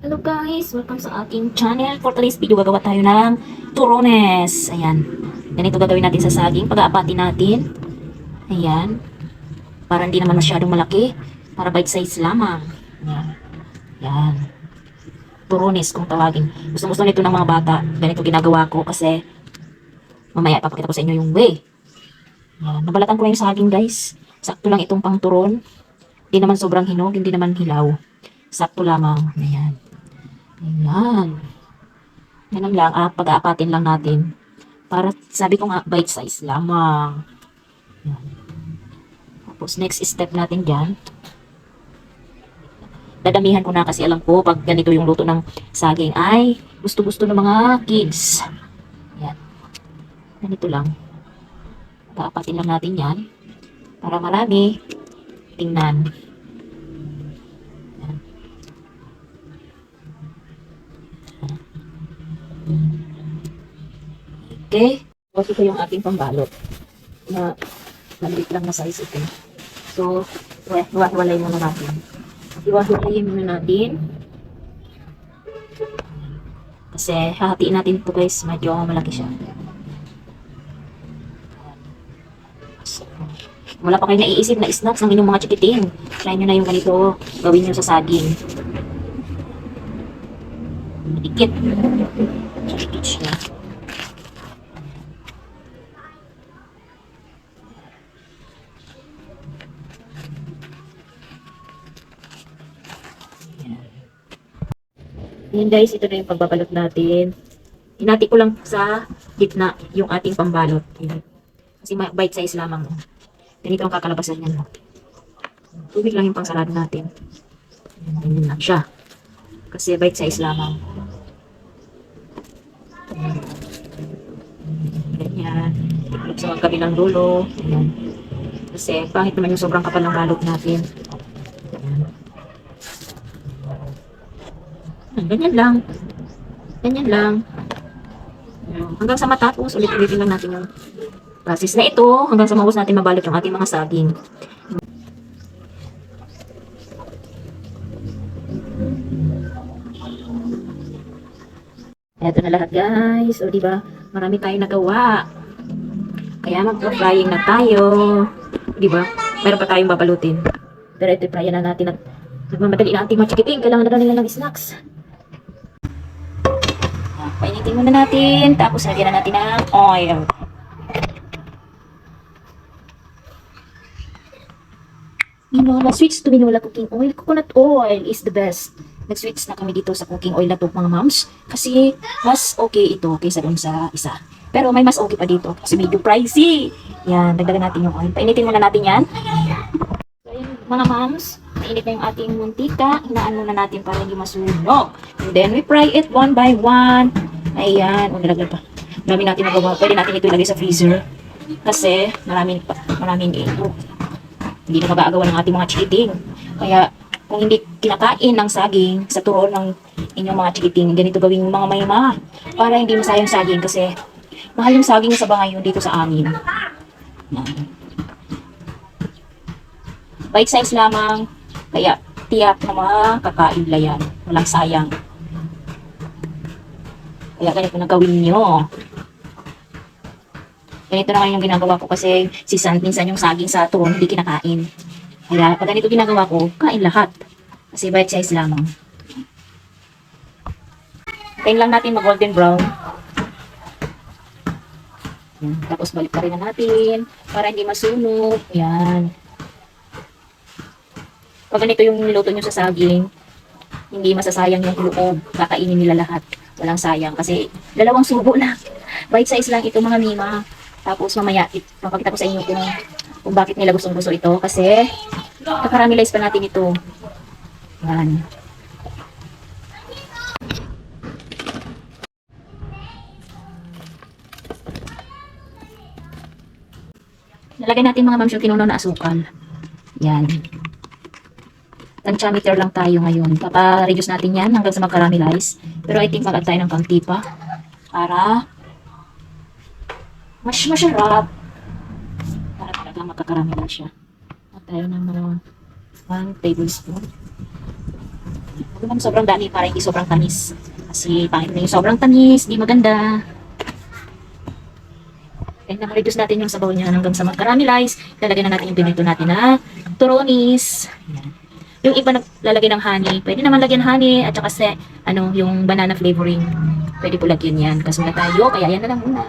Hello guys! Welcome sa aking channel. For today's video, gagawa tayo ng turones. Ayan. Ganito gagawin natin sa saging. Pag-aapatin natin. Ayan. Para hindi naman masyadong malaki. Para bite size lamang. Ayan. Ayan. Turones kung tawagin. Gusto nito ng mga bata. Ganito ginagawa ko kasi mamaya papakita ko sa inyo yung way. Ayan. Nabalatan ko na yung saging guys. Sakto lang itong pang turon. Hindi naman sobrang hinog. Hindi naman hilaw. Sakto lamang. Ayan. Ayan. Ganun lang, pag-aapatin lang natin. Para, sabi ko nga, bite size lamang. Ayan. Tapos, next step natin dyan. Dadamihan ko na kasi alam ko, pag ganito yung luto ng saging, ay gusto-gusto ng mga kids. Ayan. Ganito lang. Pag-aapatin lang natin yan. Para marami. Tingnan. Okay. Tapos ito yung ating pambalot. Na maliit lang na size ito. So, hiwa-hiwalay muna natin. Hiwa-hiwalayin muna natin. Kasi hahatiin natin ito guys. Medyo malaki siya. So, wala pa kayo naiisip na snacks ng inyong mga chikiting. Try nyo na yung ganito. Gawin nyo sa saging. Dikit. Dikit siya. Ayan guys, ito na yung pagbabalot natin. Hinati ko lang sa gitna yung ating pambalot. Ayan. Kasi bite size lamang. Ganito ang kakalabasan niyan. Tubig lang yung pangsalado natin. Ayan, ganyan lang siya. Kasi bite size lamang. Ayan. Ganyan. Tiklop sa magkabilang dulo. Ayan. Kasi pangit naman yung sobrang kapal ng balot natin. Ganyan lang. Ganyan lang. Hanggang sa matapos, ulit-ulitin lang natin yung process na ito. Hanggang sa maubos natin mabalot yung ating mga saging. Ito na lahat guys. O diba, marami tayong nagawa. Kaya mag-frying na tayo. Diba, meron pa tayong babalutin. Pero ito, fryan na natin at nagmamadali na ating machikiting. Kailangan na nila ng snacks. Painitin muna natin, tapos lagyan na natin ng oil. Minola, switch to Minola cooking oil. Coconut oil is the best. Nag-switch na kami dito sa cooking oil na to mga moms. Kasi mas okay ito kaysa dun sa isa. Pero may mas okay pa dito kasi medyo pricey. Yan, dagdagan natin yung oil. Painitin muna natin yan. So, ayun, mga moms, mainit na yung ating muntika. Hinaan muna natin para hindi masunog. And then we fry it one by one. Ayan, nalaglag pa. Marami natin nagawa. Pwede natin ito ilagay sa freezer. Kasi maraming ito. Hindi na mag-aagawa ng ating mga chikiting. Kaya kung hindi kinakain ng saging sa turon ng inyong mga chikiting, ganito gawin mga mayama. Para hindi masayang saging kasi mahal yung saging sa bangayon dito sa amin. Yan. Bite size lamang. Kaya tiyak na mga kakaibla yan. Walang sayang. Kaya ganito na gawin nyo. Ganito naman yung ginagawa ko kasi minsan yung saging sa turon hindi kinakain. Kaya pag ganito ginagawa ko, kain lahat. Kasi bite size lamang. Tayin lang natin mag golden brown. Yan. Tapos balik pa rin na natin para hindi masunog. Yan. Pag ganito yung niluto nyo sa saging, hindi masasayang yung loob. Kakainin nila lahat. Walang sayang kasi dalawang subo lang. Bite size lang ito mga mima. Tapos mamaya, papakita ko sa inyo kung bakit nila gustong-gusto ito. Kasi kakaramelize pa natin ito. Yan. Nalagay natin mga mams yung kinunaw na asukal. Yan. Tansyameter lang tayo ngayon. Papa-reduce natin yan hanggang sa mag-caramelize. Pero I think mag-add tayo ng kaunti pa. Para mas masarap. Para talaga magkakaramelize siya. Add tayo ng mga 1 tablespoon. Yung sobrang dami para hindi sobrang tamis. Kasi pangit na yung sobrang tamis, di maganda. And na-reduce natin yung sabaw niya hanggang sa mag-caramelize. Lalagyan na natin yung pinito natin na turonis. Ayan. Yung iba naglalagay ng honey. Pwede naman lagyan honey at saka yung banana flavoring. Pwede po lagyan yan. Kaso na tayo, kaya yan na lang muna.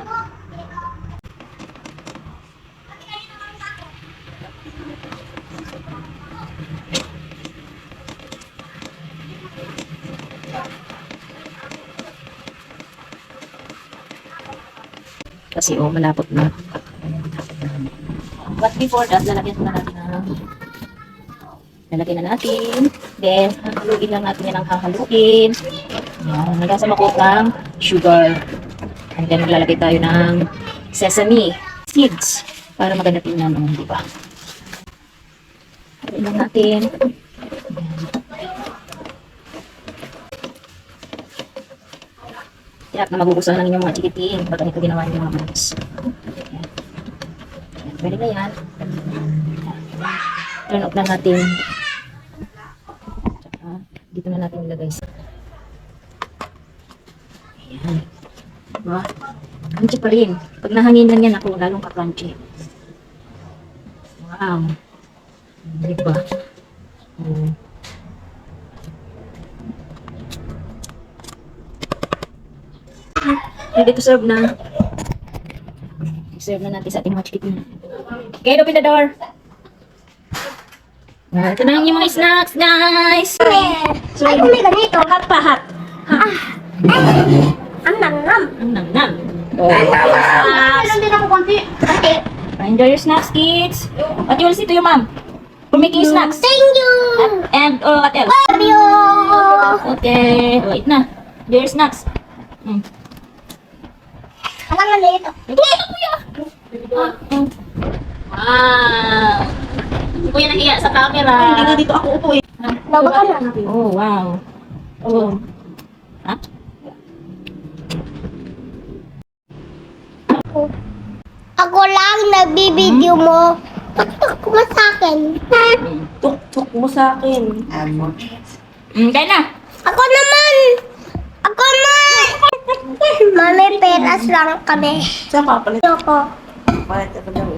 Kasi malapot na. But before that, lalagyan na natin. Then, hahaluin lang natin yan ng hahaluin. Yan, nagasama ko ng sugar. And then, maglalagay tayo ng sesame seeds para maganda tingnan, di ba? Haluin lang natin. Tiyak na magugustuhan ng inyong mga chikiting pag ganito ginawa niyo mga moms. Pwede na yan. Turn off na natin. Tsaka, dito na natin ilagay. Ayan. Diba? Crunchy pa rin. Pag nahangin lang yan ako, lalong ka-crunchy. Wow. Diba? Ready to serve na. Serve na natin sa ating mga chikiting. Okay, open the door. Ito na yung mga snacks, guys. So, Ay, may ganito. hot pa, hot. Ang nangnam. Ang nam-nam. Oh, Meron din ako konti. Okay. enjoy your snacks, kids. What you will say to your mom for making snacks? Thank you. And, what else? Love you. Okay, wait na. Enjoy your snacks. Alam na ito. Ito, kuya. Wow. Si kuya nahiya sa camera. Hindi nga dito ako upo eh. Baba ka na. Oh, wow. Oh. Ha? Ako lang nagbibideo mo. Tuktok mo sa akin. Tuk-tuk mo sa akin. Kaya na. Ako naman. Ako naman. Mami, peras lang kami. Saan papalit? Ako. Palit ako lang.